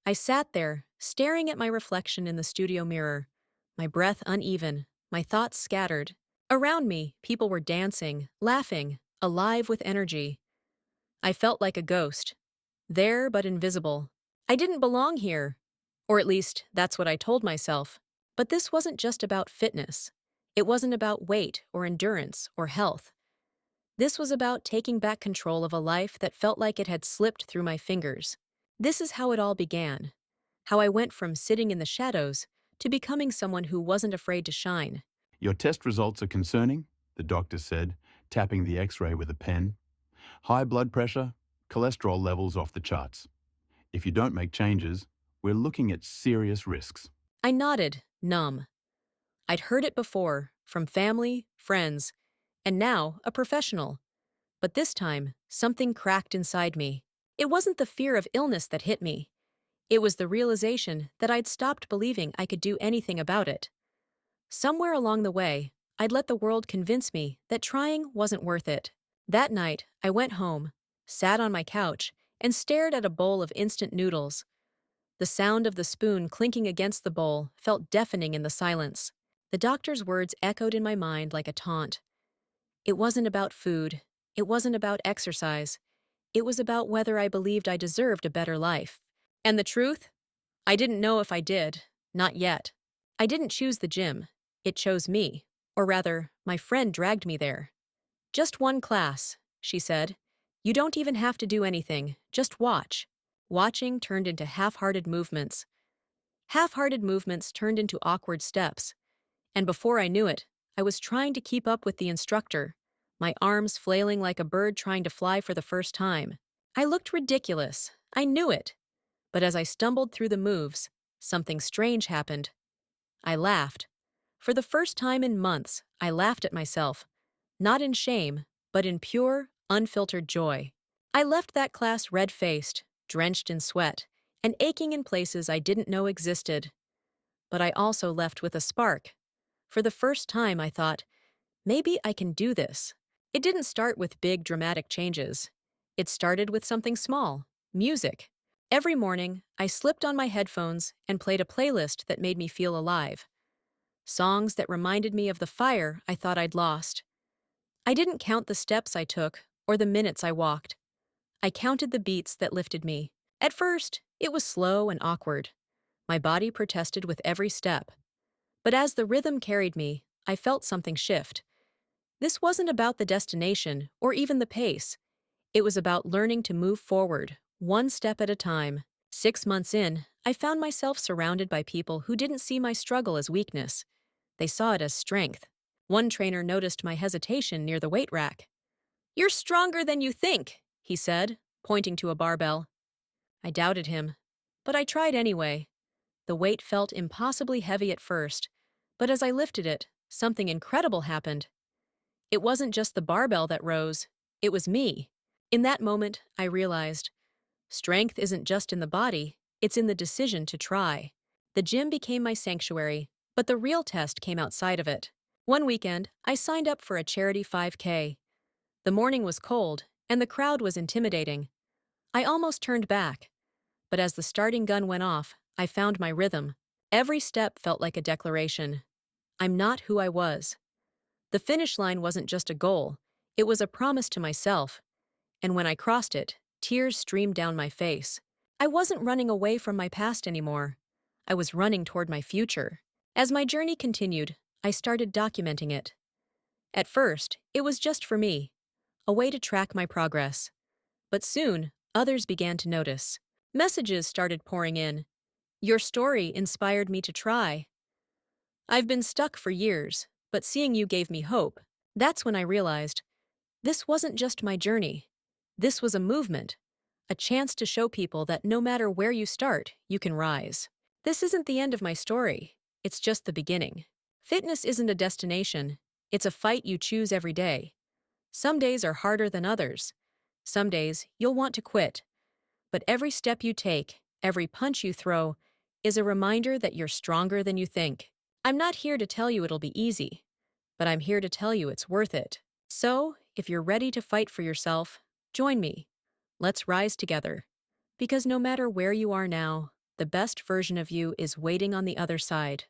I sat there, staring at my reflection in the studio mirror, my breath uneven, my thoughts scattered. Around me, people were dancing, laughing, alive with energy. I felt like a ghost, there but invisible. I didn't belong here, or at least that's what I told myself. But this wasn't just about fitness. It wasn't about weight or endurance or health. This was about taking back control of a life that felt like it had slipped through my fingers. This is how it all began. How I went from sitting in the shadows to becoming someone who wasn't afraid to shine. Your test results are concerning, the doctor said, tapping the x-ray with a pen. High blood pressure, cholesterol levels off the charts. If you don't make changes, we're looking at serious risks. I nodded, numb. I'd heard it before, from family, friends, and now a professional. But this time, something cracked inside me. It wasn't the fear of illness that hit me. It was the realization that I'd stopped believing I could do anything about it. Somewhere along the way, I'd let the world convince me that trying wasn't worth it. That night, I went home, sat on my couch, and stared at a bowl of instant noodles. The sound of the spoon clinking against the bowl felt deafening in the silence. The doctor's words echoed in my mind like a taunt. It wasn't about food. It wasn't about exercise. It was about whether I believed I deserved a better life. And the truth? I didn't know if I did. Not yet. I didn't choose the gym. It chose me. Or rather, my friend dragged me there. Just one class, she said. You don't even have to do anything. Just watch. Watching turned into half-hearted movements. Half-hearted movements turned into awkward steps. And before I knew it, I was trying to keep up with the instructor, my arms flailing like a bird trying to fly for the first time. I looked ridiculous. I knew it. But as I stumbled through the moves, something strange happened. I laughed. For the first time in months, I laughed at myself. Not in shame, but in pure, unfiltered joy. I left that class red-faced, drenched in sweat, and aching in places I didn't know existed. But I also left with a spark. For the first time, I thought, maybe I can do this. It didn't start with big, dramatic changes. It started with something small, music. Every morning, I slipped on my headphones and played a playlist that made me feel alive. Songs that reminded me of the fire I thought I'd lost. I didn't count the steps I took or the minutes I walked. I counted the beats that lifted me. At first, it was slow and awkward. My body protested with every step. But as the rhythm carried me, I felt something shift. This wasn't about the destination or even the pace. It was about learning to move forward, one step at a time. 6 months in, I found myself surrounded by people who didn't see my struggle as weakness. They saw it as strength. One trainer noticed my hesitation near the weight rack. "You're stronger than you think," he said, pointing to a barbell. I doubted him, but I tried anyway. The weight felt impossibly heavy at first, but as I lifted it, something incredible happened. It wasn't just the barbell that rose, it was me. In that moment, I realized, strength isn't just in the body, it's in the decision to try. The gym became my sanctuary, but the real test came outside of it. One weekend, I signed up for a charity 5K. The morning was cold, and the crowd was intimidating. I almost turned back. But as the starting gun went off, I found my rhythm. Every step felt like a declaration. I'm not who I was. The finish line wasn't just a goal, it was a promise to myself. And when I crossed it, tears streamed down my face. I wasn't running away from my past anymore. I was running toward my future. As my journey continued, I started documenting it. At first, it was just for me, a way to track my progress. But soon, others began to notice. Messages started pouring in. Your story inspired me to try. I've been stuck for years, but seeing you gave me hope. That's when I realized, this wasn't just my journey. This was a movement, a chance to show people that no matter where you start, you can rise. This isn't the end of my story. It's just the beginning. Fitness isn't a destination. It's a fight you choose every day. Some days are harder than others. Some days you'll want to quit. But every step you take, every punch you throw, is a reminder that you're stronger than you think. I'm not here to tell you it'll be easy, but I'm here to tell you it's worth it. So, if you're ready to fight for yourself, join me. Let's rise together. Because no matter where you are now, the best version of you is waiting on the other side.